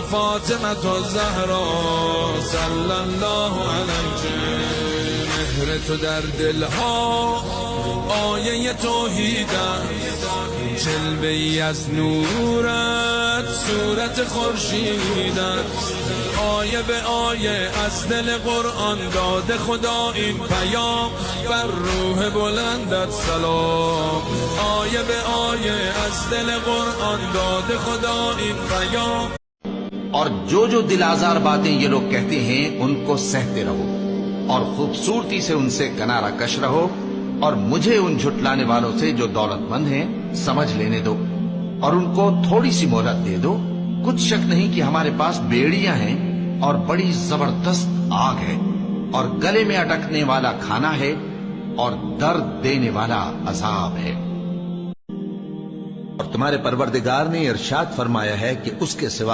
فاطمة الزهرا صلی الله علیه. مهر تو در دلها آیه توحید است، جلوه ای از نورت صورت خورشید است. آیه به آیه از دل قرآن داده خدا این پیام، بر روح بلندت سلام. آیه به آیه از دل قرآن داده خدا این پیام. और जो दिल आजार बातें ये लोग कहते हैं उनको सहते रहो और खूबसूरती से उनसे किनारा कश रहो, और मुझे उन झुटलाने वालों से जो दौलतमंद हैं समझ लेने दो और उनको थोड़ी सी मोहलत दे दो। कुछ शक नहीं कि हमारे पास बेड़ियां हैं और बड़ी जबरदस्त आग है, और गले में अटकने वाला खाना है और दर्द देने वाला अजाब है। और तुम्हारे परवरदिगार ने इरशाद फरमाया है कि उसके सिवा